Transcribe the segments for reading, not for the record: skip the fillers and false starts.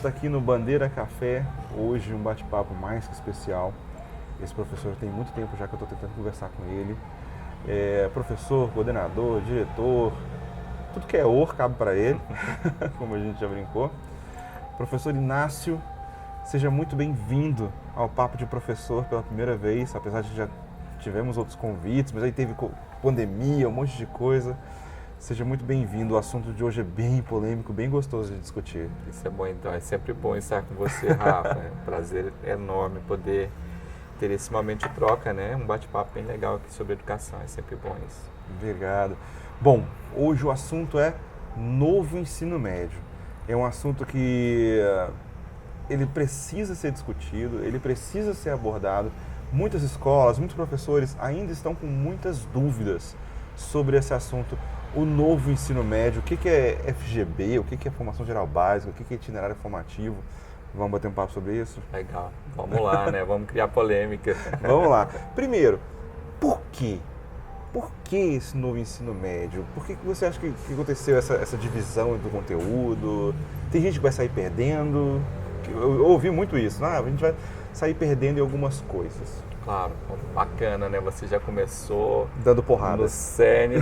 está aqui no Bandeira Café, hoje um bate-papo mais que especial. Esse professor tem muito tempo já que eu estou tentando conversar com ele. É professor, coordenador, diretor, tudo que é OR cabe para ele, como a gente já brincou. Professor Inácio, seja muito bem-vindo ao Papo de Professor pela primeira vez, apesar de já tivemos outros convites, mas aí teve pandemia, um monte de coisa. Seja muito bem-vindo, o assunto de hoje é bem polêmico, bem gostoso de discutir. Isso é bom então, é sempre bom estar com você, Rafa. É um prazer enorme poder ter esse momento de troca, né? Um bate-papo bem legal aqui sobre educação, é sempre bom isso. Obrigado. Bom, hoje o assunto é novo ensino médio. É um assunto que ele precisa ser discutido, ele precisa ser abordado. Muitas escolas, muitos professores ainda estão com muitas dúvidas sobre esse assunto. O novo ensino médio, o que é FGB, o que é formação geral básica, o que é itinerário formativo. Vamos bater um papo sobre isso? Legal. Vamos lá, né? Vamos criar polêmica. Vamos lá. Primeiro, por quê? Por que esse novo ensino médio? Por que você acha que aconteceu essa divisão do conteúdo? Tem gente que vai sair perdendo. Eu ouvi muito isso. A gente vai sair perdendo em algumas coisas. Claro, bacana, né? Você já começou dando porrada no cerne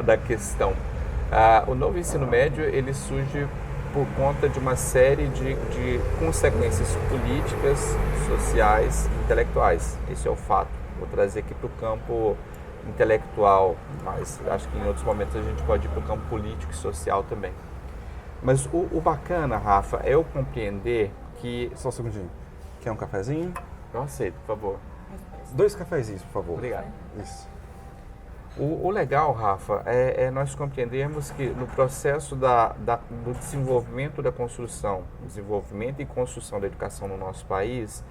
da questão. O novo ensino médio, ele surge por conta de uma série de consequências políticas, sociais, intelectuais. Esse é o fato. Vou trazer aqui para o campo intelectual, mas acho que em outros momentos a gente pode ir para o campo político e social também. Mas o bacana, Rafa, é eu compreender que... Só um segundinho. Quer um cafezinho? Eu aceito, por favor. 2 cafezinhos, por favor. Obrigado. Isso. O legal, Rafa, é nós compreendermos que no processo do desenvolvimento da construção, desenvolvimento e construção da educação no nosso país,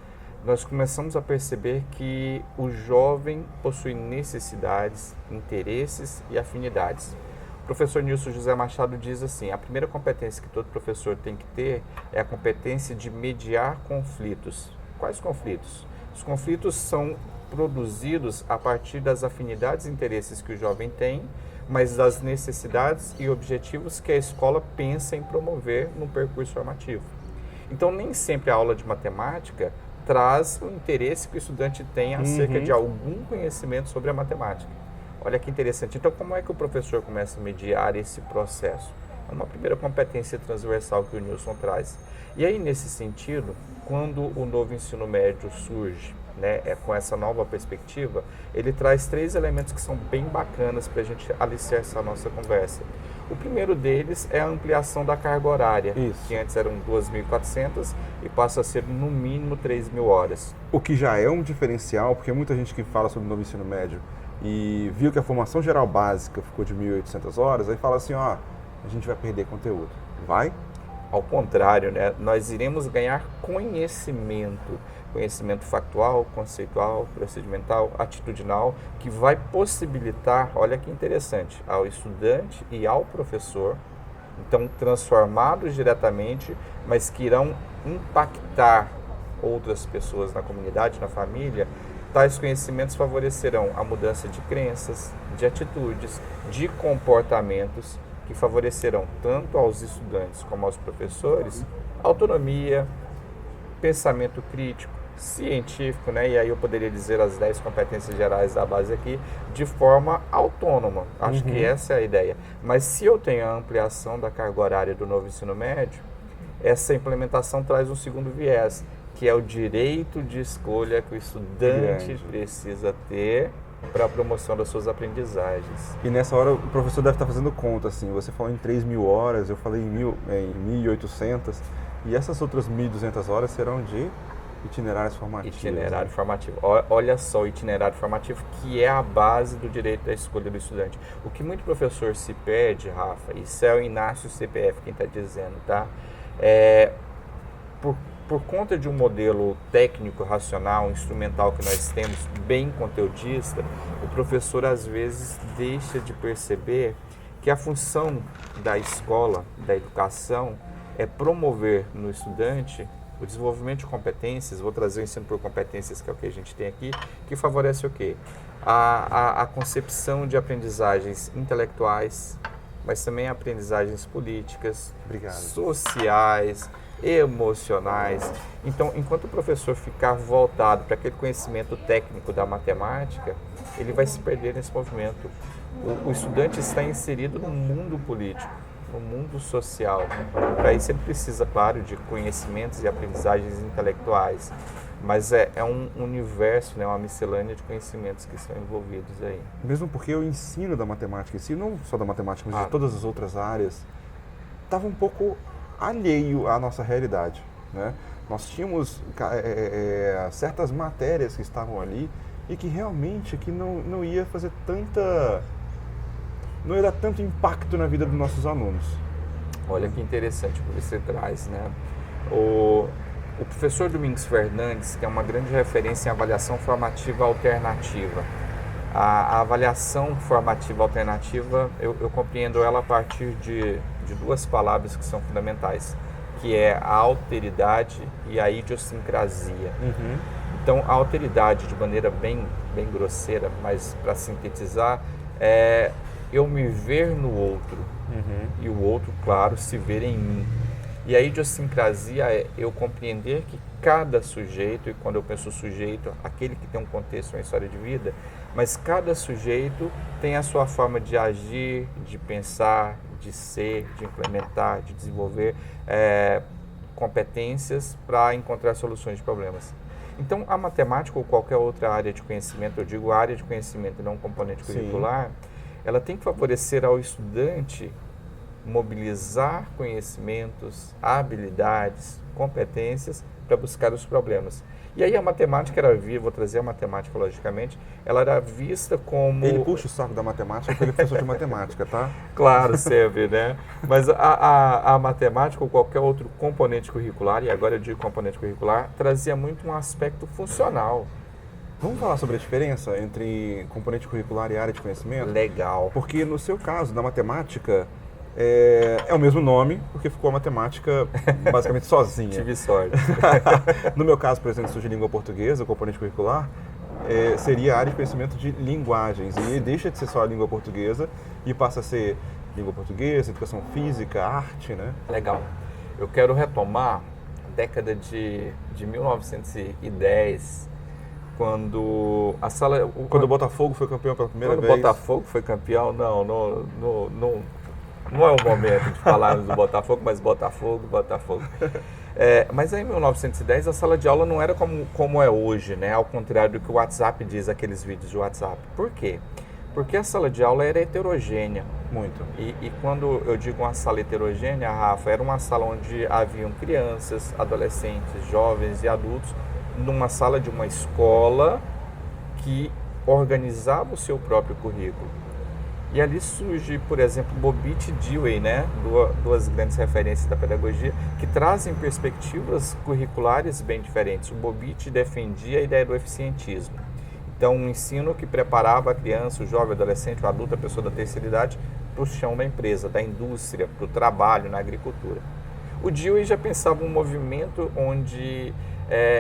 nós começamos a perceber que o jovem possui necessidades, interesses e afinidades. O professor Nilson José Machado diz assim: a primeira competência que todo professor tem que ter é a competência de mediar conflitos. Quais conflitos? Os conflitos são produzidos a partir das afinidades e interesses que o jovem tem, mas das necessidades e objetivos que a escola pensa em promover no percurso formativo. Então, nem sempre a aula de matemática traz o interesse que o estudante tem acerca de algum conhecimento sobre a matemática. Olha que interessante. Então, como é que o professor começa a mediar esse processo? É uma primeira competência transversal que o Nilson traz. E aí, nesse sentido, quando o novo ensino médio surge, né, com essa nova perspectiva, ele traz 3 elementos que são bem bacanas para a gente alicerçar a nossa conversa. O primeiro deles é a ampliação da carga horária, que antes eram 2.400 e passa a ser no mínimo 3.000 horas. O que já é um diferencial, porque muita gente que fala sobre o novo ensino médio e viu que a formação geral básica ficou de 1.800 horas, aí fala assim, a gente vai perder conteúdo. Vai? Ao contrário, né? Nós iremos ganhar conhecimento factual, conceitual, procedimental, atitudinal, que vai possibilitar, olha que interessante, ao estudante e ao professor, então transformados diretamente, mas que irão impactar outras pessoas na comunidade, na família. Tais conhecimentos favorecerão a mudança de crenças, de atitudes, de comportamentos, que favorecerão tanto aos estudantes como aos professores autonomia, pensamento crítico, científico, né? E aí eu poderia dizer as 10 competências gerais da base aqui, de forma autônoma. Acho que essa é a ideia. Mas se eu tenho a ampliação da carga horária do novo ensino médio, essa implementação traz um segundo viés, que é o direito de escolha que o estudante precisa ter para a promoção das suas aprendizagens. E nessa hora o professor deve estar fazendo conta, assim, você falou em 3.000 horas, eu falei em 1.800, e essas outras 1.200 horas serão de itinerários formativos. Itinerário formativo. Olha só, o itinerário formativo, que é a base do direito da escolha do estudante. O que muito professor se perde, Rafa, isso é o Inácio CPF quem está dizendo, tá? Por conta de um modelo técnico, racional, instrumental que nós temos, bem conteudista, o professor às vezes deixa de perceber que a função da escola, da educação, é promover no estudante o desenvolvimento de competências. Vou trazer o ensino por competências, que é o que a gente tem aqui, que favorece o quê? A concepção de aprendizagens intelectuais, mas também aprendizagens políticas, Obrigado. sociais, emocionais. Então, enquanto o professor ficar voltado para aquele conhecimento técnico da matemática, ele vai se perder nesse movimento. O estudante está inserido no mundo político, no mundo social. Para isso ele precisa, claro, de conhecimentos e aprendizagens intelectuais, mas é um universo, né, uma miscelânea de conhecimentos que estão envolvidos aí. Mesmo porque o ensino da matemática em si, não só da matemática, mas de todas as outras áreas, estava um pouco alheio à nossa realidade, né? Nós tínhamos certas matérias que estavam ali e que realmente que não ia fazer não ia dar tanto impacto na vida dos nossos alunos. Olha que interessante o que você traz, né? O professor Domingos Fernandes, que é uma grande referência em avaliação formativa alternativa. A avaliação formativa alternativa, eu compreendo ela a partir de duas palavras que são fundamentais, que é a alteridade e a idiosincrasia. Uhum. Então, a alteridade, de maneira bem grosseira, mas para sintetizar, é eu me ver no outro, e o outro, claro, se ver em mim. E a idiosincrasia é eu compreender que cada sujeito, e quando eu penso sujeito, aquele que tem um contexto, uma história de vida, mas cada sujeito tem a sua forma de agir, de pensar, de ser, de implementar, de desenvolver competências para encontrar soluções de problemas. Então, a matemática ou qualquer outra área de conhecimento, eu digo área de conhecimento e não componente curricular, ela tem que favorecer ao estudante mobilizar conhecimentos, habilidades, competências para buscar os problemas. E aí a matemática era vou trazer a matemática logicamente, ela era vista como... Ele puxa o saco da matemática porque ele é professor de matemática, tá? Claro, sempre, né? Mas a matemática ou qualquer outro componente curricular, e agora eu digo componente curricular, trazia muito um aspecto funcional. Vamos falar sobre a diferença entre componente curricular e área de conhecimento? Legal. Porque no seu caso, da matemática, é o mesmo nome, porque ficou a matemática basicamente sozinha. Tive sorte. No meu caso, por exemplo, estudo de língua portuguesa, o componente curricular, seria a área de conhecimento de linguagens. E deixa de ser só a língua portuguesa e passa a ser língua portuguesa, educação física, arte, né? Legal. Eu quero retomar a década de 1910, quando a sala... Quando o Botafogo foi campeão pela primeira vez. Quando o Botafogo foi campeão, não é o momento de falarmos do Botafogo, mas Botafogo. Mas aí em 1910 a sala de aula não era como é hoje, né? Ao contrário do que o WhatsApp diz, aqueles vídeos de WhatsApp. Por quê? Porque a sala de aula era heterogênea. Muito. E quando eu digo uma sala heterogênea, Rafa, era uma sala onde haviam crianças, adolescentes, jovens e adultos, numa sala de uma escola que organizava o seu próprio currículo. E ali surge, por exemplo, Bobbitt e Dewey, né? Duas grandes referências da pedagogia, que trazem perspectivas curriculares bem diferentes. O Bobbitt defendia a ideia do eficientismo. Então, um ensino que preparava a criança, o jovem, o adolescente, o adulto, a pessoa da terceira idade, para o chão da empresa, da indústria, para o trabalho, na agricultura. O Dewey já pensava um movimento onde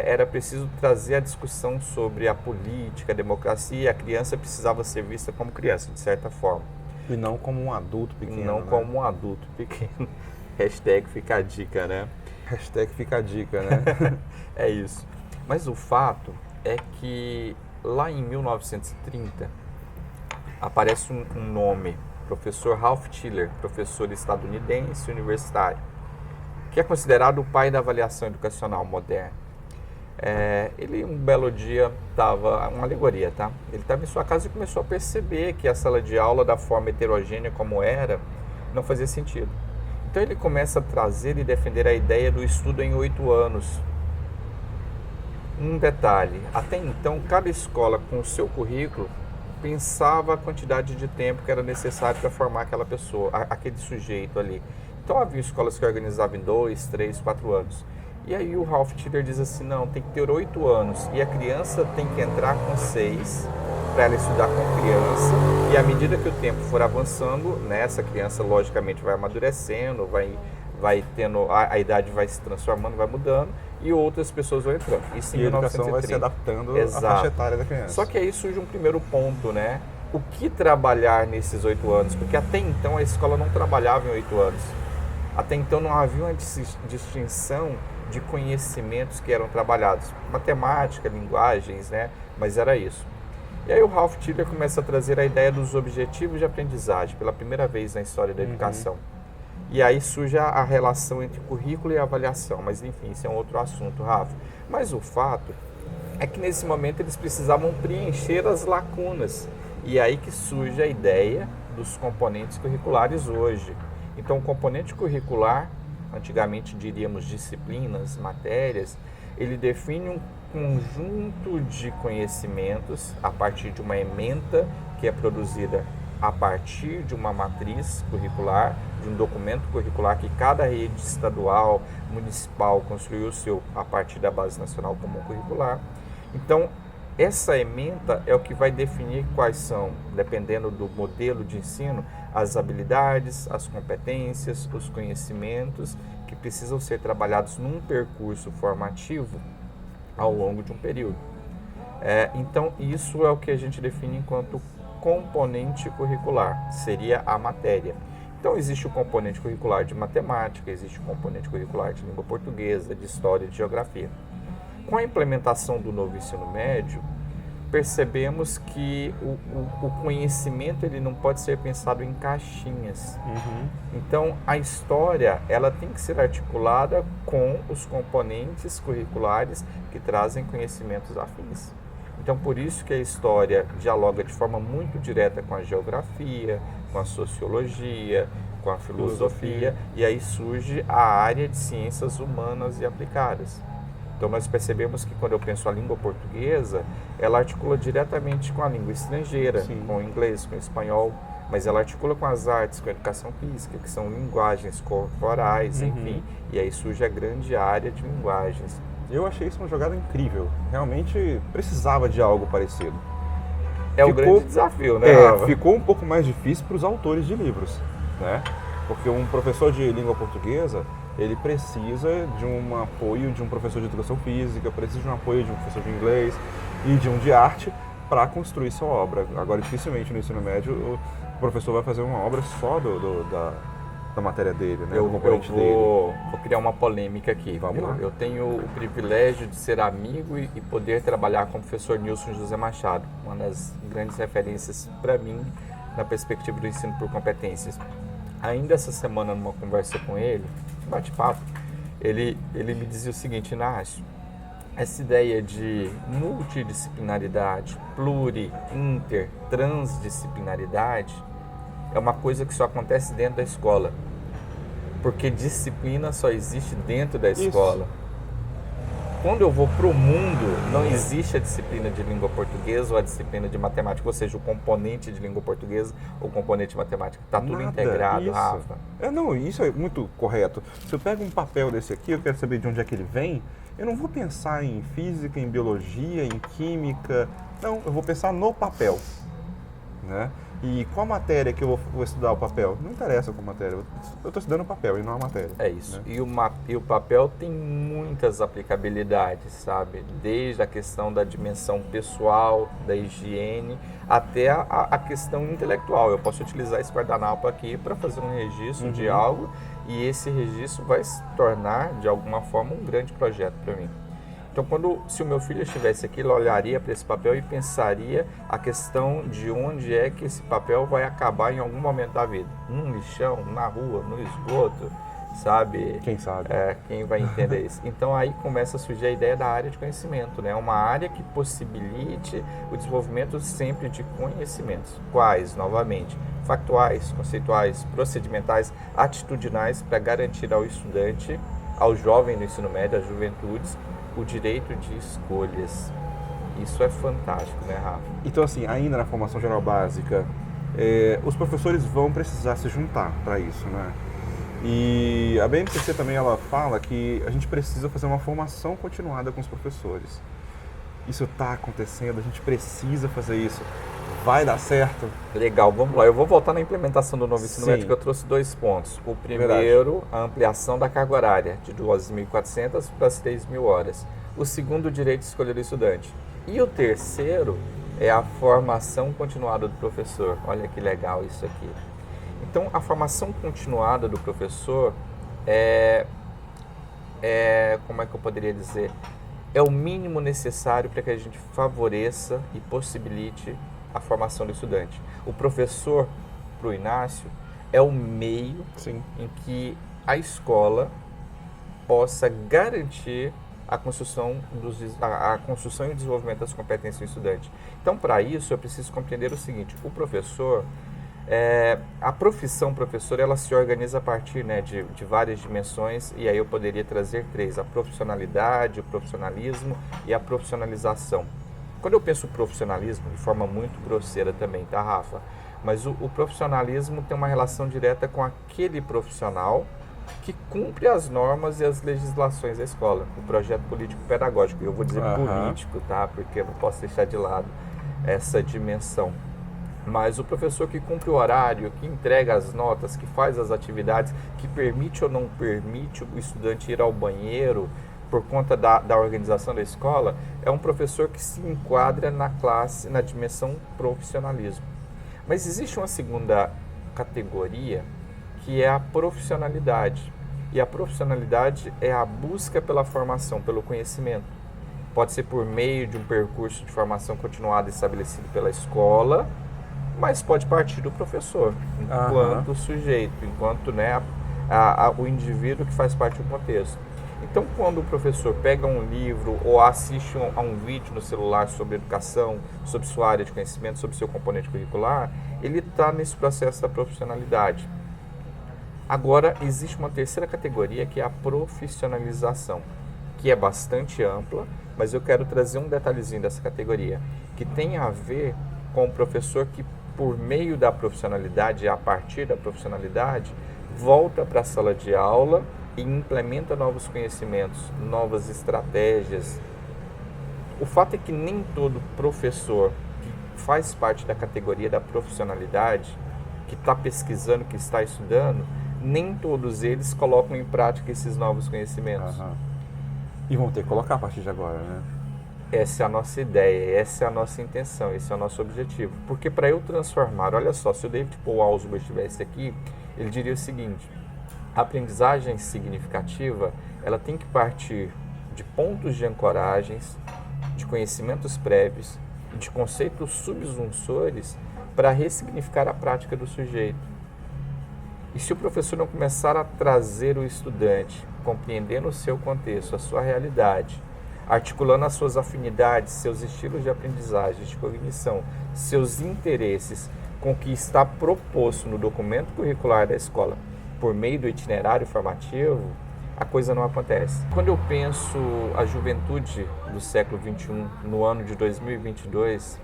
era preciso trazer a discussão sobre a política, a democracia, e a criança precisava ser vista como criança, de certa forma. E não como um adulto pequeno. Não, né? Como um adulto pequeno. Hashtag fica a dica, né? Hashtag fica a dica, né? É isso. Mas o fato é que lá em 1930 aparece um nome, professor Ralph Tiller, professor estadunidense universitário, que é considerado o pai da avaliação educacional moderna. Ele um belo dia estava, uma alegoria, tá? Ele estava em sua casa e começou a perceber que a sala de aula, da forma heterogênea como era, não fazia sentido. Então ele começa a trazer e defender a ideia do estudo em 8 anos. Um detalhe, até então cada escola com o seu currículo pensava a quantidade de tempo que era necessário para formar aquela pessoa, aquele sujeito ali. Então havia escolas que organizavam em 2, 3, 4 anos. E aí o Ralph Tiller diz assim, não, tem que ter 8 anos e a criança tem que entrar com 6 para ela estudar com criança, e à medida que o tempo for avançando, né, essa criança logicamente vai amadurecendo, vai tendo, a idade vai se transformando, vai mudando, e outras pessoas vão entrando. Isso em e a educação vai se adaptando à faixa etária da criança. Só que aí surge um primeiro ponto, né? o que trabalhar nesses 8 anos? Porque até então a escola não trabalhava em 8 anos. Até então não havia uma distinção de conhecimentos que eram trabalhados. Matemática, linguagens, né? Mas era isso. E aí o Ralph Tiller começa a trazer a ideia dos objetivos de aprendizagem, pela primeira vez na história da educação. E aí surge a relação entre currículo e avaliação. Mas enfim, isso é um outro assunto, Rafa. Mas o fato é que nesse momento eles precisavam preencher as lacunas. E aí que surge a ideia dos componentes curriculares hoje. Então, o componente curricular, antigamente diríamos disciplinas, matérias, ele define um conjunto de conhecimentos a partir de uma ementa que é produzida a partir de uma matriz curricular, de um documento curricular que cada rede estadual, municipal construiu o seu a partir da Base Nacional Comum Curricular. Então, essa ementa é o que vai definir quais são, dependendo do modelo de ensino, as habilidades, as competências, os conhecimentos que precisam ser trabalhados num percurso formativo ao longo de um período. Então, isso é o que a gente define enquanto componente curricular, seria a matéria. Então, existe o componente curricular de matemática, existe o componente curricular de língua portuguesa, de história e de geografia. Com a implementação do novo ensino médio, percebemos que o conhecimento ele não pode ser pensado em caixinhas. Então, a história ela tem que ser articulada com os componentes curriculares que trazem conhecimentos afins. Então, por isso que a história dialoga de forma muito direta com a geografia, com a sociologia, com a filosofia, e aí surge a área de ciências humanas e aplicadas. Então, nós percebemos que quando eu penso a língua portuguesa, ela articula diretamente com a língua estrangeira, com o inglês, com o espanhol, mas ela articula com as artes, com a educação física, que são linguagens corporais, enfim, e aí surge a grande área de linguagens. Eu achei isso uma jogada incrível, realmente precisava de algo parecido. É um grande desafio, né? Ficou um pouco mais difícil para os autores de livros, né? Porque um professor de língua portuguesa, ele precisa de um apoio de um professor de educação física, precisa de um apoio de um professor de inglês e de um de arte para construir sua obra. Agora, dificilmente no ensino médio, o professor vai fazer uma obra só da matéria dele, né? Eu vou criar uma polêmica aqui. Vamos lá. Eu tenho o privilégio de ser amigo e poder trabalhar com o professor Nilson José Machado, uma das grandes referências para mim na perspectiva do ensino por competências. Ainda essa semana, numa conversa com ele, bate-papo, ele me dizia o seguinte: Inácio, essa ideia de multidisciplinaridade, inter, transdisciplinaridade é uma coisa que só acontece dentro da escola, porque disciplina só existe dentro da escola. Quando eu vou para o mundo, não existe a disciplina de língua portuguesa ou a disciplina de matemática, ou seja, o componente de língua portuguesa ou o componente de matemática. Está tudo integrado, isso. Rafa. Isso é muito correto. Se eu pego um papel desse aqui, eu quero saber de onde é que ele vem, eu não vou pensar em física, em biologia, em química. Não, eu vou pensar no papel, né? E qual matéria que eu vou estudar o papel? Não interessa qual matéria, eu estou estudando o papel e não a matéria. É isso. Né? E o papel tem muitas aplicabilidades, sabe? Desde a questão da dimensão pessoal, da higiene, até a questão intelectual. Eu posso utilizar esse guardanapo aqui para fazer um registro de algo e esse registro vai se tornar, de alguma forma, um grande projeto para mim. Então, se o meu filho estivesse aqui, ele olharia para esse papel e pensaria a questão de onde é que esse papel vai acabar em algum momento da vida. Num lixão, na rua, no esgoto, sabe? Quem sabe? Quem vai entender isso. Então, aí começa a surgir a ideia da área de conhecimento, né? Uma área que possibilite o desenvolvimento sempre de conhecimentos. Quais, novamente? Factuais, conceituais, procedimentais, atitudinais, para garantir ao estudante, ao jovem do ensino médio, às juventudes, o direito de escolhas. Isso é fantástico, né, Rafa? Então, assim, ainda na formação geral básica, os professores vão precisar se juntar para isso, né? E a BNCC também, ela fala que a gente precisa fazer uma formação continuada com os professores. Isso está acontecendo, a gente precisa fazer isso. Vai dar certo? Legal, vamos lá. Eu vou voltar na implementação do novo ensino médio, que eu trouxe 2 pontos. O primeiro, a ampliação da carga horária, de 2.400 para 3.000 horas. O segundo, o direito de escolha do estudante. E o terceiro é a formação continuada do professor. Olha que legal isso aqui. Então, a formação continuada do professor como é que eu poderia dizer? É o mínimo necessário para que a gente favoreça e possibilite a formação do estudante. O professor, para o Inácio, é o meio Sim. em que a escola possa garantir a construção e o desenvolvimento das competências do estudante. Então, para isso, eu preciso compreender o seguinte: o professor, a profissão professor, ela se organiza a partir, né, de várias dimensões, e aí eu poderia trazer três: a profissionalidade, o profissionalismo e a profissionalização. Quando eu penso profissionalismo, de forma muito grosseira também, tá, Rafa? Mas o profissionalismo tem uma relação direta com aquele profissional que cumpre as normas e as legislações da escola, o projeto político-pedagógico. Eu vou dizer político, tá? Porque eu não posso deixar de lado essa dimensão. Mas o professor que cumpre o horário, que entrega as notas, que faz as atividades, que permite ou não permite o estudante ir ao banheiro por conta da organização da escola, é um professor que se enquadra na classe, na dimensão profissionalismo. Mas existe uma segunda categoria, que é a profissionalidade. E a profissionalidade é a busca pela formação, pelo conhecimento. Pode ser por meio de um percurso de formação continuada estabelecido pela escola, mas pode partir do professor, enquanto sujeito, enquanto, né, o indivíduo que faz parte do contexto. Então, quando o professor pega um livro ou assiste a um vídeo no celular sobre educação, sobre sua área de conhecimento, sobre seu componente curricular, ele está nesse processo da profissionalidade. Agora, existe uma terceira categoria, que é a profissionalização, que é bastante ampla, mas eu quero trazer um detalhezinho dessa categoria, que tem a ver com o professor que, por meio da profissionalidade, a partir da profissionalidade, volta para a sala de aula e implementa novos conhecimentos, novas estratégias. O fato é que nem todo professor que faz parte da categoria da profissionalidade, que está pesquisando, que está estudando, nem todos eles colocam em prática esses novos conhecimentos. E vão ter que colocar a partir de agora, né? Essa é a nossa ideia, essa é a nossa intenção, esse é o nosso objetivo. Porque para eu transformar, olha só, se o David Paul Alsbaugh estivesse aqui, ele diria o seguinte: a aprendizagem significativa, ela tem que partir de pontos de ancoragens, de conhecimentos prévios e de conceitos subsunsores para ressignificar a prática do sujeito. E se o professor não começar a trazer o estudante, compreendendo o seu contexto, a sua realidade, articulando as suas afinidades, seus estilos de aprendizagem, de cognição, seus interesses com o que está proposto no documento curricular da escola, por meio do itinerário formativo, a coisa não acontece. Quando eu penso a juventude do século XXI, no ano de 2022,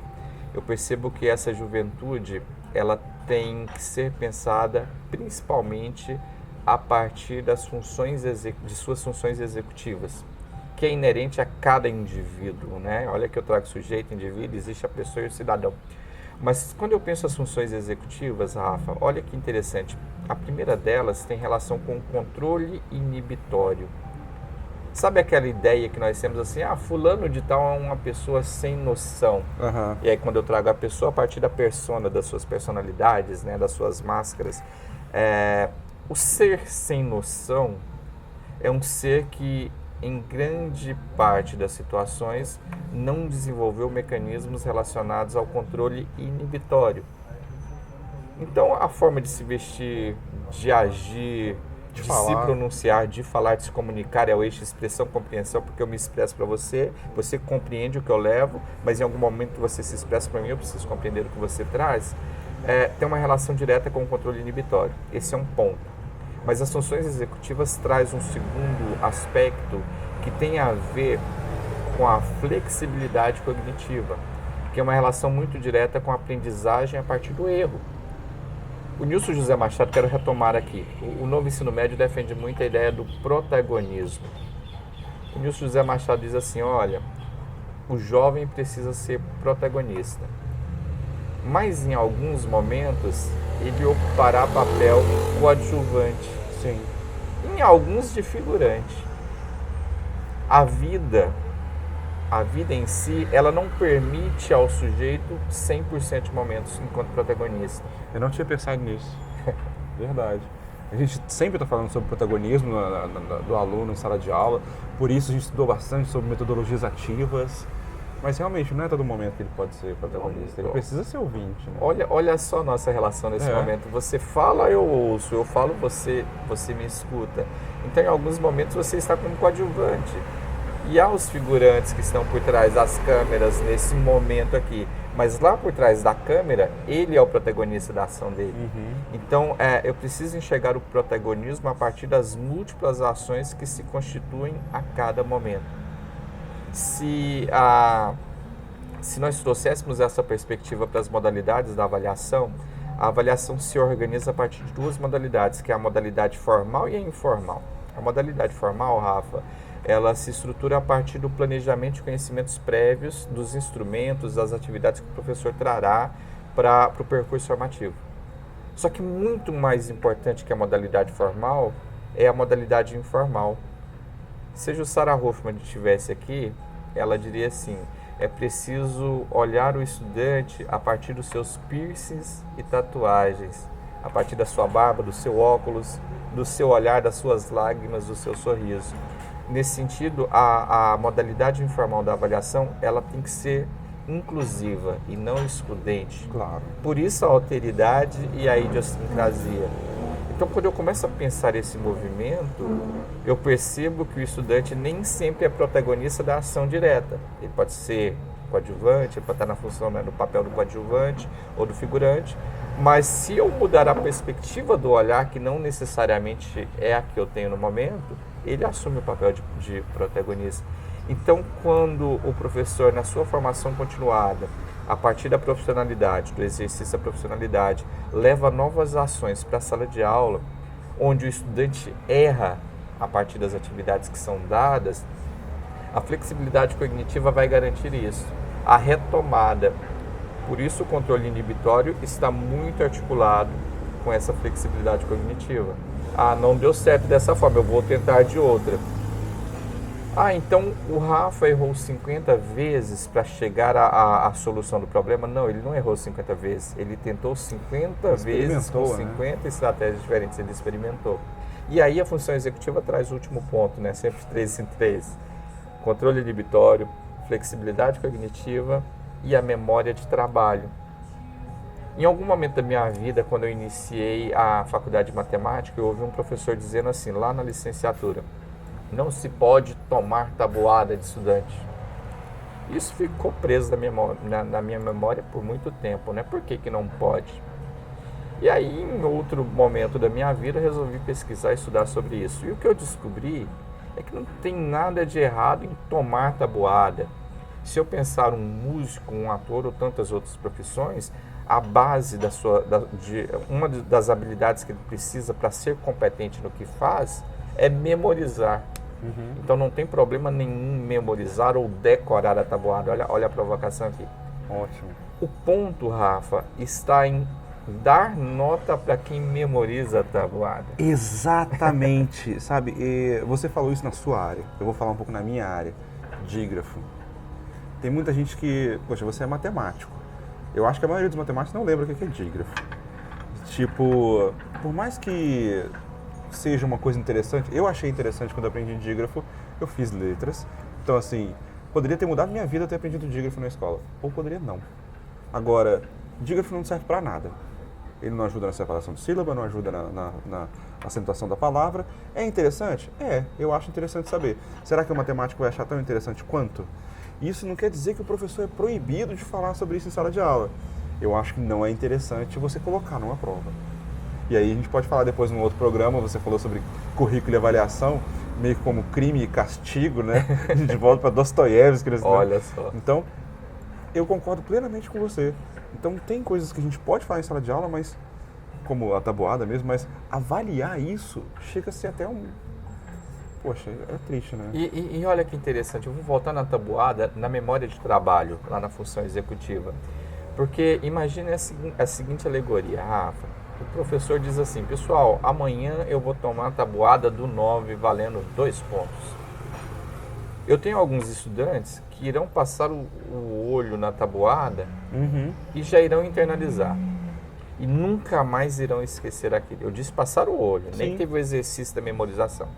eu percebo que essa juventude, ela tem que ser pensada principalmente a partir das funções de suas funções executivas, que é inerente a cada indivíduo, né? Olha que eu trago sujeito, indivíduo, existe a pessoa e o cidadão. Mas quando eu penso as funções executivas, Rafa, olha que interessante. A primeira delas tem relação com o controle inibitório. Sabe aquela ideia que nós temos assim, fulano de tal é uma pessoa sem noção. E aí quando eu trago a pessoa a partir da persona, das suas personalidades, né, das suas máscaras, o ser sem noção é um ser que, em grande parte das situações, não desenvolveu mecanismos relacionados ao controle inibitório. Então, a forma de se vestir, de agir, de se pronunciar, de falar, de se comunicar é o eixo expressão, compreensão, porque eu me expresso para você, você compreende o que eu levo, mas em algum momento você se expressa para mim, eu preciso compreender o que você traz. Tem uma relação direta com o controle inibitório. Esse é um ponto. Mas as funções executivas traz um segundo aspecto que tem a ver com a flexibilidade cognitiva, que é uma relação muito direta com a aprendizagem a partir do erro. O Nilson José Machado, quero retomar aqui, o novo ensino médio defende muito a ideia do protagonismo. O Nilson José Machado diz assim, olha, o jovem precisa ser protagonista, mas em alguns momentos ele ocupará papel coadjuvante, sim, em alguns de figurante. A vida a vida em si, ela não permite ao sujeito 100% de momentos enquanto protagonista. Eu não tinha pensado nisso. Verdade. A gente sempre está falando sobre protagonismo do aluno em sala de aula, por isso a gente estudou bastante sobre metodologias ativas, mas realmente não é todo momento que ele pode ser protagonista, ele precisa ser ouvinte. Né? Olha só a nossa relação nesse momento. Você fala, eu ouço, eu falo, você me escuta. Então, em alguns momentos, você está como coadjuvante. E há os figurantes que estão por trás das câmeras nesse momento aqui. Mas lá por trás da câmera, ele é o protagonista da ação dele. Então, eu preciso enxergar o protagonismo a partir das múltiplas ações que se constituem a cada momento. Se nós trouxéssemos essa perspectiva para as modalidades da avaliação, a avaliação se organiza a partir de duas modalidades, que é a modalidade formal e a informal. A modalidade formal, Rafa, ela se estrutura a partir do planejamento de conhecimentos prévios, dos instrumentos, das atividades que o professor trará para o percurso formativo. Só que muito mais importante que a modalidade formal é a modalidade informal. Se a Sarah Hoffman estivesse aqui, ela diria assim, é preciso olhar o estudante a partir dos seus piercings e tatuagens, a partir da sua barba, do seu óculos, do seu olhar, das suas lágrimas, do seu sorriso. Nesse sentido, a modalidade informal da avaliação, ela tem que ser inclusiva e não excludente. Claro. Por isso a alteridade e a idiosincrasia. Então, quando eu começo a pensar esse movimento, eu percebo que o estudante nem sempre é protagonista da ação direta. Ele pode ser coadjuvante, ele pode estar na função, no papel do coadjuvante ou do figurante, mas se eu mudar a perspectiva do olhar, que não necessariamente é a que eu tenho no momento, ele assume o papel de protagonista. Então, quando o professor, na sua formação continuada, a partir da profissionalidade, do exercício da profissionalidade, leva novas ações para a sala de aula, onde o estudante erra a partir das atividades que são dadas, a flexibilidade cognitiva vai garantir isso. A retomada. Por isso, o controle inibitório está muito articulado com essa flexibilidade cognitiva. Não deu certo dessa forma, eu vou tentar de outra. Então o Rafa errou 50 vezes para chegar à solução do problema? Não, ele não errou 50 vezes. Ele tentou 50 vezes com 50 estratégias diferentes, ele experimentou. E aí a função executiva traz o último ponto, né? Sempre 3 em 3. Controle inibitório, flexibilidade cognitiva e a memória de trabalho. Em algum momento da minha vida, quando eu iniciei a faculdade de matemática, eu ouvi um professor dizendo assim, lá na licenciatura, não se pode tomar tabuada de estudante. Isso ficou preso na minha memória por muito tempo, né? Por que não pode? E aí, em outro momento da minha vida, eu resolvi pesquisar e estudar sobre isso. E o que eu descobri é que não tem nada de errado em tomar tabuada. Se eu pensar um músico, um ator ou tantas outras profissões, a base de uma das habilidades que ele precisa para ser competente no que faz é memorizar. Então não tem problema nenhum memorizar ou decorar a tabuada. Olha a provocação aqui. Ótimo. O ponto, Rafa, está em dar nota para quem memoriza a tabuada. Exatamente. Sabe, você falou isso na sua área. Eu vou falar um pouco na minha área. Dígrafo. Tem muita gente que... Poxa, você é matemático. Eu acho que a maioria dos matemáticos não lembra o que é dígrafo. Tipo, por mais que seja uma coisa interessante, eu achei interessante quando eu aprendi dígrafo, eu fiz letras. Então, assim, poderia ter mudado minha vida ter aprendido dígrafo na escola. Ou poderia não. Agora, dígrafo não serve para nada. Ele não ajuda na separação de sílaba, não ajuda na acentuação da palavra. É interessante? Eu acho interessante saber. Será que o matemático vai achar tão interessante quanto? Isso não quer dizer que o professor é proibido de falar sobre isso em sala de aula. Eu acho que não é interessante você colocar numa prova. E aí a gente pode falar depois num outro programa, você falou sobre currículo e avaliação, meio como crime e castigo, né? A gente volta para Dostoiévski. Olha só. Então, eu concordo plenamente com você. Então, tem coisas que a gente pode falar em sala de aula, mas como a tabuada mesmo, mas avaliar isso chega a ser até um... Poxa, é triste, né? E olha que interessante, eu vou voltar na tabuada, na memória de trabalho, lá na função executiva. Porque imagine a seguinte alegoria, Rafa. O professor diz assim, pessoal, amanhã eu vou tomar a tabuada do 9 valendo 2 pontos. Eu tenho alguns estudantes que irão passar o olho na tabuada e já irão internalizar. E nunca mais irão esquecer aquilo. Eu disse passar o olho, nem teve o exercício da memorização.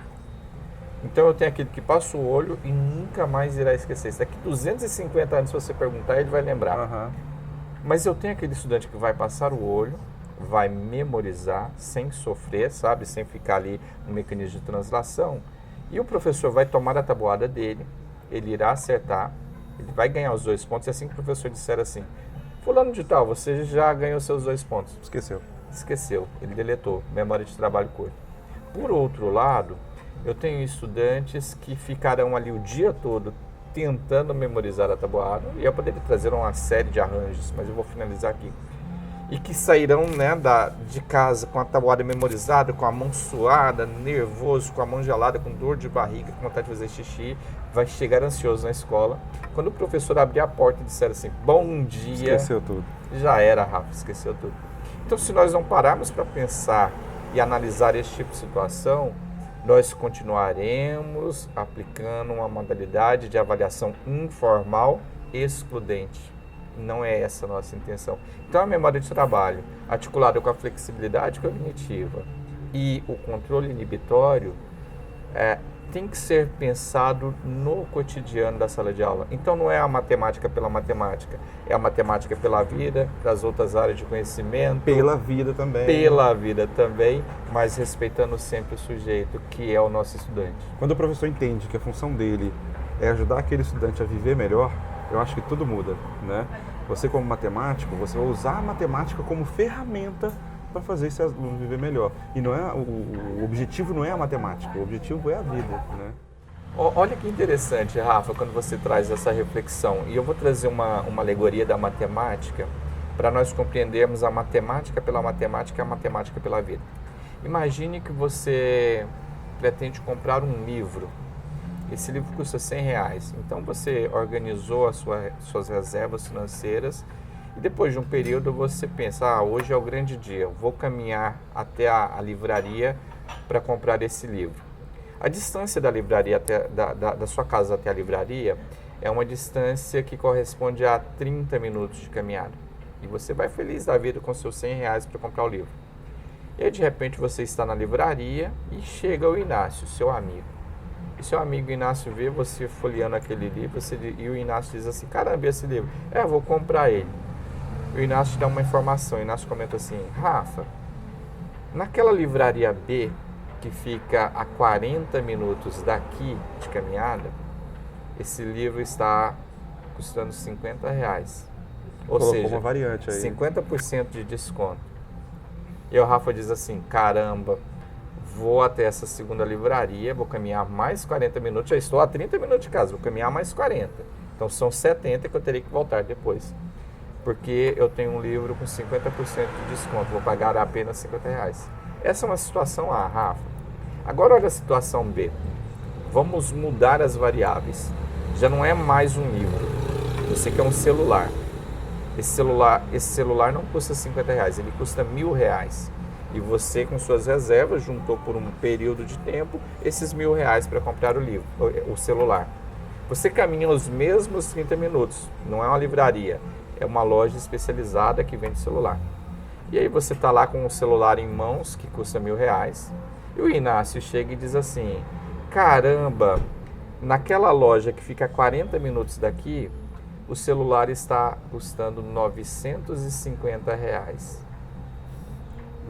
Então eu tenho aquele que passa o olho e nunca mais irá esquecer. Se daqui 250 anos, se você perguntar, ele vai lembrar. Mas eu tenho aquele estudante que vai passar o olho, vai memorizar, sem sofrer, sabe? Sem ficar ali no mecanismo de translação. E o professor vai tomar a tabuada dele, ele irá acertar, ele vai ganhar os 2 pontos. E assim que o professor disser assim, fulano de tal, você já ganhou seus 2 pontos. Esqueceu, ele deletou, memória de trabalho curto. Por outro lado, eu tenho estudantes que ficarão ali o dia todo tentando memorizar a tabuada, e eu poderia trazer uma série de arranjos, mas eu vou finalizar aqui. E que sairão, né, de casa com a tabuada memorizada, com a mão suada, nervoso, com a mão gelada, com dor de barriga, com vontade de fazer xixi, vai chegar ansioso na escola. Quando o professor abrir a porta e disser assim, bom dia... Esqueceu tudo. Já era, Rafa, esqueceu tudo. Então, se nós não pararmos para pensar e analisar esse tipo de situação, nós continuaremos aplicando uma modalidade de avaliação informal excludente. Não é essa a nossa intenção. Então, a memória de trabalho, articulada com a flexibilidade cognitiva e o controle inibitório, tem que ser pensado no cotidiano da sala de aula. Então, não é a matemática pela matemática, é a matemática pela vida, das outras áreas de conhecimento. Pela vida também. Pela vida também, mas respeitando sempre o sujeito, que é o nosso estudante. Quando o professor entende que a função dele é ajudar aquele estudante a viver melhor, eu acho que tudo muda, né? Você como matemático, você vai usar a matemática como ferramenta para fazer esse aluno viver melhor. E não é o objetivo não é a matemática, o objetivo é a vida, né? Olha que interessante, Rafa, quando você traz essa reflexão. E eu vou trazer uma alegoria da matemática para nós compreendermos a matemática pela matemática e a matemática pela vida. Imagine que você pretende comprar um livro. Esse livro custa R$100. Então você organizou as suas reservas financeiras e depois de um período você pensa, hoje é o grande dia, vou caminhar até a livraria para comprar esse livro. A distância da livraria da sua casa até a livraria é uma distância que corresponde a 30 minutos de caminhada. E você vai feliz da vida com seus R$100 para comprar o livro. E aí de repente você está na livraria e chega o Inácio, seu amigo. E seu amigo Inácio vê você folheando aquele livro e o Inácio diz assim, caramba, esse livro? Vou comprar ele. E o Inácio te dá uma informação, o Inácio comenta assim, Rafa, naquela livraria B, que fica a 40 minutos daqui de caminhada, esse livro está custando R$50. Ou Colocou seja, uma variante aí. 50% de desconto. E o Rafa diz assim, caramba, vou até essa segunda livraria, vou caminhar mais 40 minutos, já estou a 30 minutos de casa, vou caminhar mais 40. Então são 70 que eu terei que voltar depois. Porque eu tenho um livro com 50% de desconto, vou pagar apenas R$50. Essa é uma situação A, Rafa. Agora olha a situação B. Vamos mudar as variáveis. Já não é mais um livro, você quer um celular. Esse celular não custa R$50, ele custa R$1.000. E você, com suas reservas, juntou por um período de tempo esses R$1.000 para comprar o celular. Você caminha os mesmos 30 minutos, não é uma livraria, é uma loja especializada que vende celular. E aí você está lá com o celular em mãos, que custa R$1.000, e o Inácio chega e diz assim, caramba, naquela loja que fica a 40 minutos daqui, o celular está custando R$950.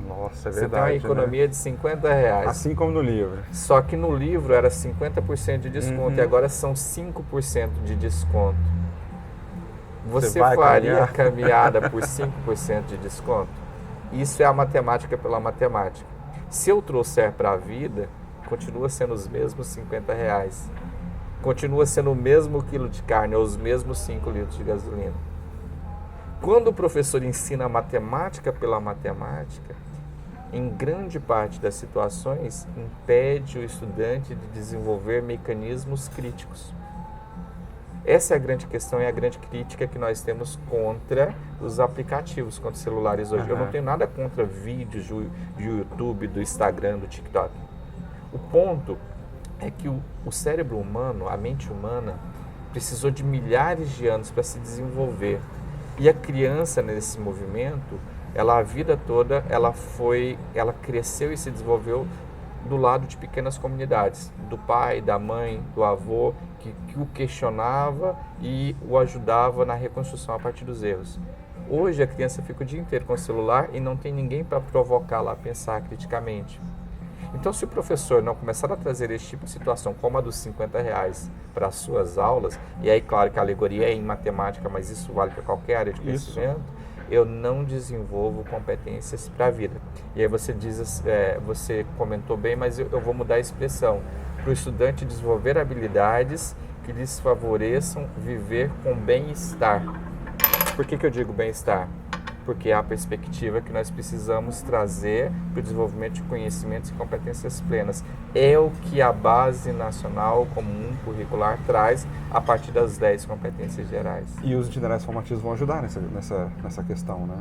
Nossa, é verdade. Você tem uma economia de R$50. Assim como no livro. Só que no livro era 50% de desconto e agora são 5% de desconto. Você faria a caminhada por 5% de desconto? Isso é a matemática pela matemática. Se eu trouxer para a vida, continua sendo os mesmos R$50. Continua sendo o mesmo quilo de carne ou os mesmos 5 litros de gasolina. Quando o professor ensina a matemática pela matemática, em grande parte das situações, impede o estudante de desenvolver mecanismos críticos. Essa é a grande questão e a grande crítica que nós temos contra os aplicativos, contra os celulares hoje. Eu não tenho nada contra vídeos do YouTube, do Instagram, do TikTok. O ponto é que o cérebro humano, a mente humana, precisou de milhares de anos para se desenvolver. E a criança nesse movimento, ela a vida toda, ela cresceu e se desenvolveu do lado de pequenas comunidades, do pai, da mãe, do avô, que o questionava e o ajudava na reconstrução a partir dos erros. Hoje a criança fica o dia inteiro com o celular e não tem ninguém para provocá-la a pensar criticamente. Então, se o professor não começar a trazer esse tipo de situação, como a dos R$ 50 para as suas aulas, e aí, claro que a alegoria é em matemática, mas isso vale para qualquer área de conhecimento, eu não desenvolvo competências para a vida. E aí você diz, você comentou bem, mas eu vou mudar a expressão. Para o estudante desenvolver habilidades que lhes favoreçam viver com bem-estar. Por que eu digo bem-estar? Porque é a perspectiva que nós precisamos trazer para o desenvolvimento de conhecimentos e competências plenas. É o que a Base Nacional Comum Curricular traz a partir das 10 competências gerais. E os itinerários formativos vão ajudar nessa questão, né?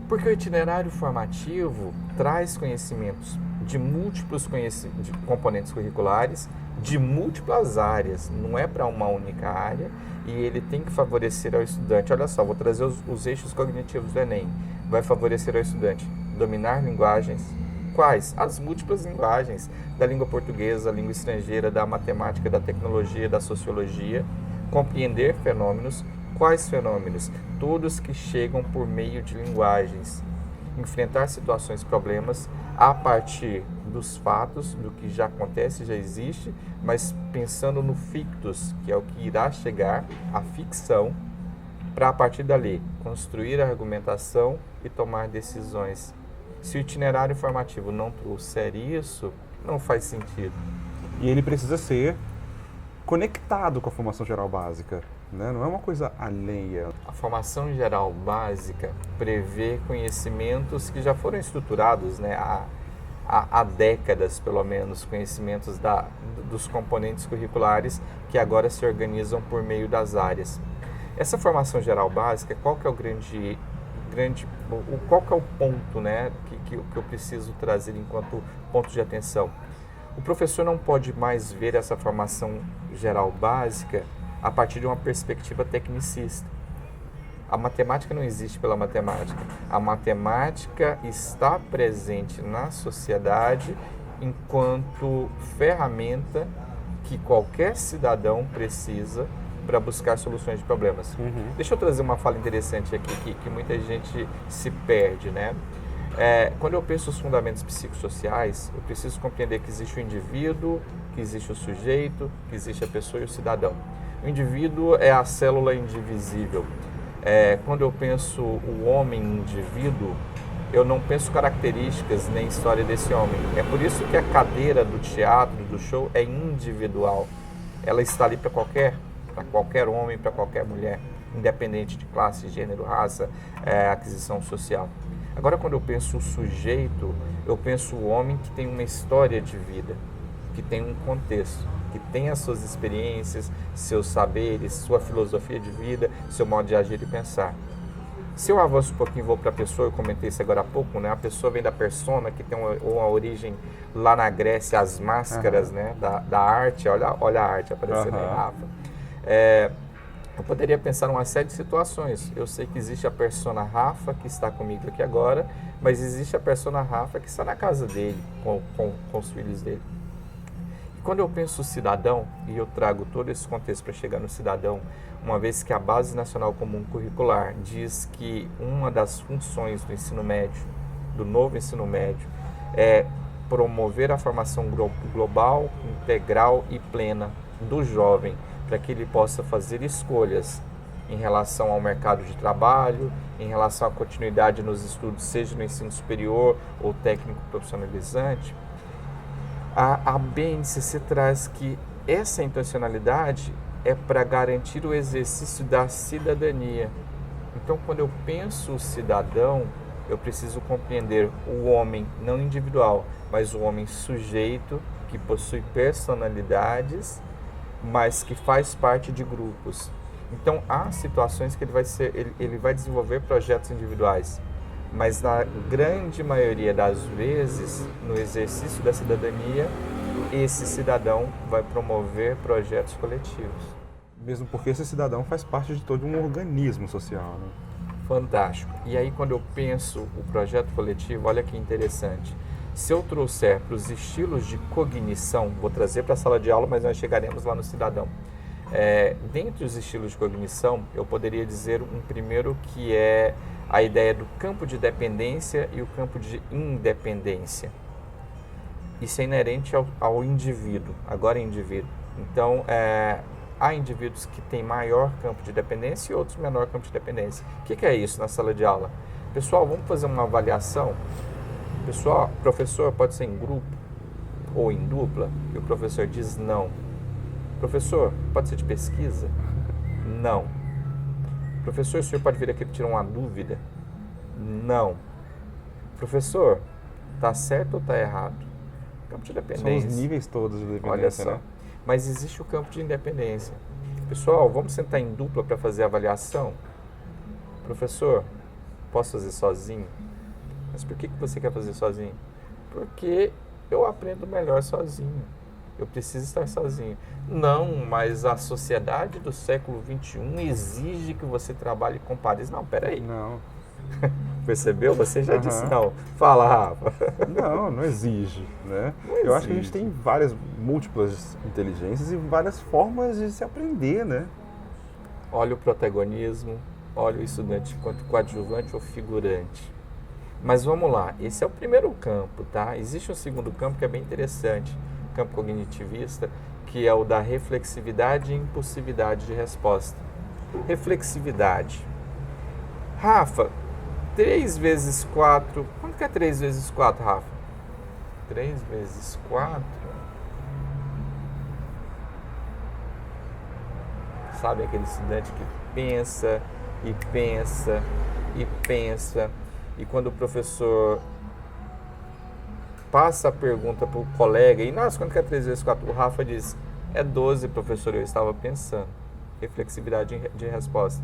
Porque o itinerário formativo traz conhecimentos de múltiplos de componentes curriculares, de múltiplas áreas, não é para uma única área, e ele tem que favorecer ao estudante. Olha só, vou trazer os eixos cognitivos do Enem. Vai favorecer ao estudante dominar linguagens. Quais? As múltiplas linguagens, da língua portuguesa, da língua estrangeira, da matemática, da tecnologia, da sociologia. Compreender fenômenos. Quais fenômenos? Todos que chegam por meio de linguagens. Enfrentar situações, problemas, a partir dos fatos, do que já acontece, já existe, mas pensando no fictus, que é o que irá chegar, a ficção, para a partir dali construir a argumentação e tomar decisões. Se o itinerário formativo não trouxer isso, não faz sentido. E ele precisa ser conectado com a formação geral básica, né? Não é uma coisa alheia. A formação geral básica prevê conhecimentos que já foram estruturados, né? Há décadas, pelo menos, conhecimentos dos componentes curriculares que agora se organizam por meio das áreas. Essa formação geral básica, qual que é qual que é o ponto, né, que eu preciso trazer enquanto ponto de atenção? O professor não pode mais ver essa formação geral básica a partir de uma perspectiva tecnicista. A matemática não existe pela matemática. A matemática está presente na sociedade enquanto ferramenta que qualquer cidadão precisa para buscar soluções de problemas. Deixa eu trazer uma fala interessante aqui que muita gente se perde, né? Quando eu penso os fundamentos psicossociais, eu preciso compreender que existe o indivíduo, que existe o sujeito, que existe a pessoa e o cidadão. O indivíduo é a célula indivisível. Quando eu penso o homem indivíduo, eu não penso características nem história desse homem. É por isso que a cadeira do teatro, do show, é individual. Ela está ali para qualquer homem, para qualquer mulher, independente de classe, gênero, raça, aquisição social. Agora, quando eu penso o sujeito, eu penso o homem que tem uma história de vida, que tem um contexto, que tem as suas experiências, seus saberes, sua filosofia de vida, seu modo de agir e pensar. Se eu avanço um pouquinho e vou para a pessoa, eu comentei isso agora há pouco, né? A pessoa vem da persona, que tem uma origem lá na Grécia, as máscaras, né? da arte, olha a arte aparecendo aí, Rafa. Eu poderia pensar numa série de situações. Eu sei que existe a persona Rafa, que está comigo aqui agora, mas existe a persona Rafa que está na casa dele, com os filhos dele. E quando eu penso cidadão, e eu trago todo esse contexto para chegar no cidadão, uma vez que a Base Nacional Comum Curricular diz que uma das funções do ensino médio, do novo ensino médio, é promover a formação global, integral e plena do jovem, para que ele possa fazer escolhas em relação ao mercado de trabalho, em relação à continuidade nos estudos, seja no ensino superior ou técnico profissionalizante. A BNCC traz que essa intencionalidade é para garantir o exercício da cidadania. Então, quando eu penso o cidadão, eu preciso compreender o homem não individual, mas o homem sujeito, que possui personalidades, mas que faz parte de grupos. Então, há situações que ele vai desenvolver projetos individuais, mas na grande maioria das vezes, no exercício da cidadania, esse cidadão vai promover projetos coletivos. Mesmo porque esse cidadão faz parte de todo um organismo social, né? Fantástico. E aí, quando eu penso o projeto coletivo, olha que interessante. Se eu trouxer para os estilos de cognição, vou trazer para a sala de aula, mas nós chegaremos lá no cidadão. Dentre os estilos de cognição, eu poderia dizer um primeiro que é a ideia do campo de dependência e o campo de independência. Isso é inerente ao indivíduo, agora é indivíduo. Então, há indivíduos que têm maior campo de dependência e outros menor campo de dependência. O que é isso na sala de aula? Pessoal, vamos fazer uma avaliação? Pessoal, professor, pode ser em grupo ou em dupla? E o professor diz não. Professor, pode ser de pesquisa? Não. Professor, o senhor pode vir aqui tirar uma dúvida? Não. Professor, está certo ou está errado? Campo de dependência. São os níveis todos de dependência, olha só. né? Mas existe o campo de independência. Pessoal, vamos sentar em dupla para fazer a avaliação? Professor, posso fazer sozinho? Mas por que você quer fazer sozinho? Porque eu aprendo melhor sozinho. Eu preciso estar sozinho. Não, mas a sociedade do século XXI exige que você trabalhe com pares. Não, peraí. Não. Percebeu? Você já disse não. Fala, Rafa. Não exige, né? Não Eu acho que a exige. gente tem várias múltiplas inteligências e várias formas de se aprender, né? Olha o protagonismo, olha o estudante enquanto coadjuvante ou figurante. Mas vamos lá, esse é o primeiro campo, tá? Existe um segundo campo que é bem interessante, campo cognitivista, que é o da reflexividade e impulsividade de resposta. Reflexividade. Rafa, 3 vezes 4, quanto que é 3 vezes 4, Rafa? 3 vezes 4... Sabe aquele estudante que pensa e pensa e pensa, e quando o professor passa a pergunta para o colega, e nossa, quanto que é 3 vezes 4? O Rafa diz, é 12, professor, eu estava pensando. Reflexividade de resposta.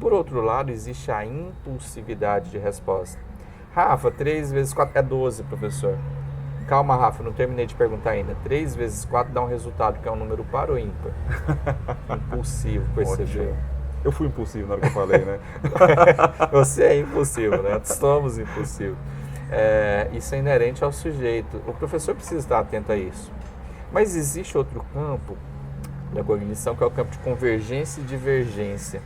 Por outro lado, existe a impulsividade de resposta. Rafa, 3 vezes 4 é 12, professor. Calma, Rafa, não terminei de perguntar ainda. 3 vezes 4 dá um resultado que é um número par ou ímpar? Impulsivo, percebeu? Ótimo. Eu fui impulsivo na hora que eu falei, né? Você é impulsivo, né? Somos impulsivos. Isso é inerente ao sujeito. O professor precisa estar atento a isso. Mas existe outro campo da cognição que é o campo de convergência e divergência.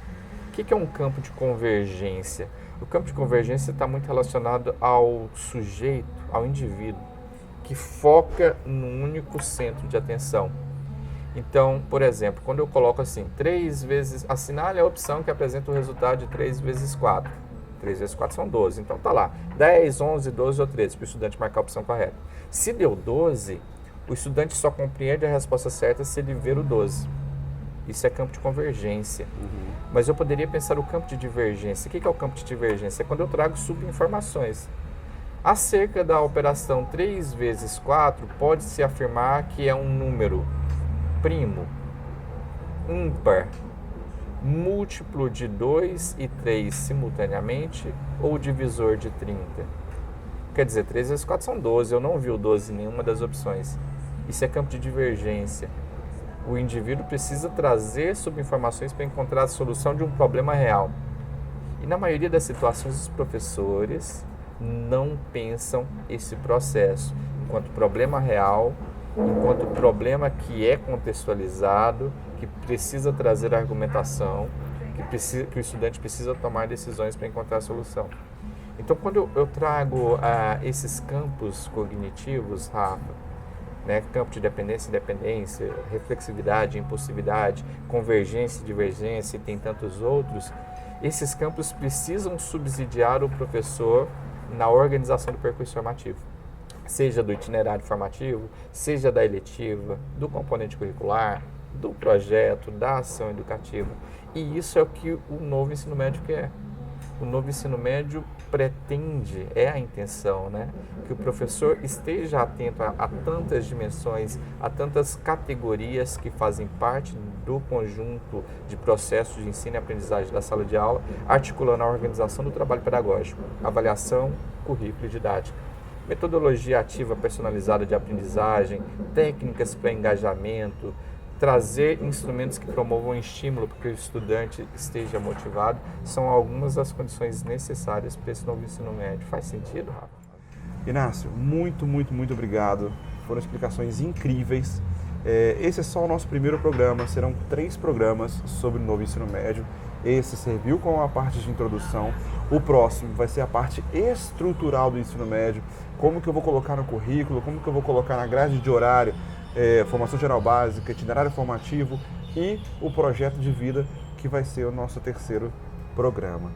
O que é um campo de convergência? O campo de convergência está muito relacionado ao sujeito, ao indivíduo, que foca num único centro de atenção. Então, por exemplo, quando eu coloco assim, 3 vezes, assinale a opção que apresenta o resultado de 3 vezes 4. 3 vezes 4 são 12, então tá lá, 10, 11, 12 ou 13, para o estudante marcar a opção correta. Se deu 12, o estudante só compreende a resposta certa se ele ver o 12. Isso é campo de convergência. Mas eu poderia pensar o campo de divergência. O que é o campo de divergência? É quando eu trago subinformações. Acerca da operação 3 vezes 4, pode-se afirmar que é um número primo, ímpar, múltiplo de 2 e 3 simultaneamente ou divisor de 30. Quer dizer, 3 vezes 4 são 12, eu não vi o 12 em nenhuma das opções. Isso é campo de divergência. O indivíduo precisa trazer subinformações para encontrar a solução de um problema real. E na maioria das situações, os professores não pensam esse processo enquanto problema real, enquanto problema que é contextualizado, que precisa trazer argumentação, que o estudante precisa tomar decisões para encontrar a solução. Então, quando eu trago esses campos cognitivos, Rafa, né, campo de dependência e independência, reflexividade, impulsividade, convergência e divergência, e tem tantos outros, esses campos precisam subsidiar o professor na organização do percurso formativo, seja do itinerário formativo, seja da eletiva, do componente curricular, do projeto, da ação educativa. E isso é o que o novo ensino médio quer. O novo ensino médio pretende, é a intenção, né? Que o professor esteja atento a tantas dimensões, a tantas categorias que fazem parte do conjunto de processos de ensino e aprendizagem da sala de aula, articulando a organização do trabalho pedagógico, avaliação, currículo e didática. metodologia ativa personalizada de aprendizagem, técnicas para engajamento, trazer instrumentos que promovam o estímulo para que o estudante esteja motivado, são algumas das condições necessárias para esse novo ensino médio. Faz sentido, Rafa? Inácio, muito, muito, muito obrigado. Foram explicações incríveis. Esse é só o nosso primeiro programa, serão 3 programas sobre o novo ensino médio. Esse serviu com a parte de introdução. O próximo vai ser a parte estrutural do ensino médio. Como que eu vou colocar no currículo, como que eu vou colocar na grade de horário, formação geral básica, itinerário formativo e o projeto de vida, que vai ser o nosso terceiro programa.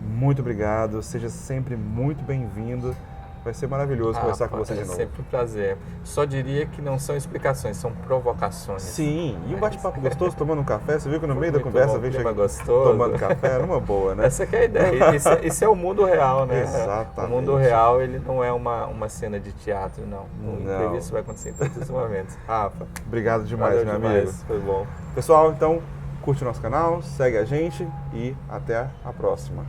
Muito obrigado, seja sempre muito bem-vindo. Vai ser maravilhoso conversar com você de novo. É sempre um prazer. Só diria que não são explicações, são provocações. Sim, e um bate-papo gostoso, tomando um café. Você viu que no meio da conversa vem gostoso, tomando café, numa boa, né? Essa que é a ideia. Isso é o mundo real, né? Exatamente. O mundo real, ele não é uma cena de teatro, não. O imprevisto vai acontecer em todos os momentos. Rafa. Obrigado demais, meu amigo. Foi bom. Pessoal, então, curte o nosso canal, segue a gente e até a próxima.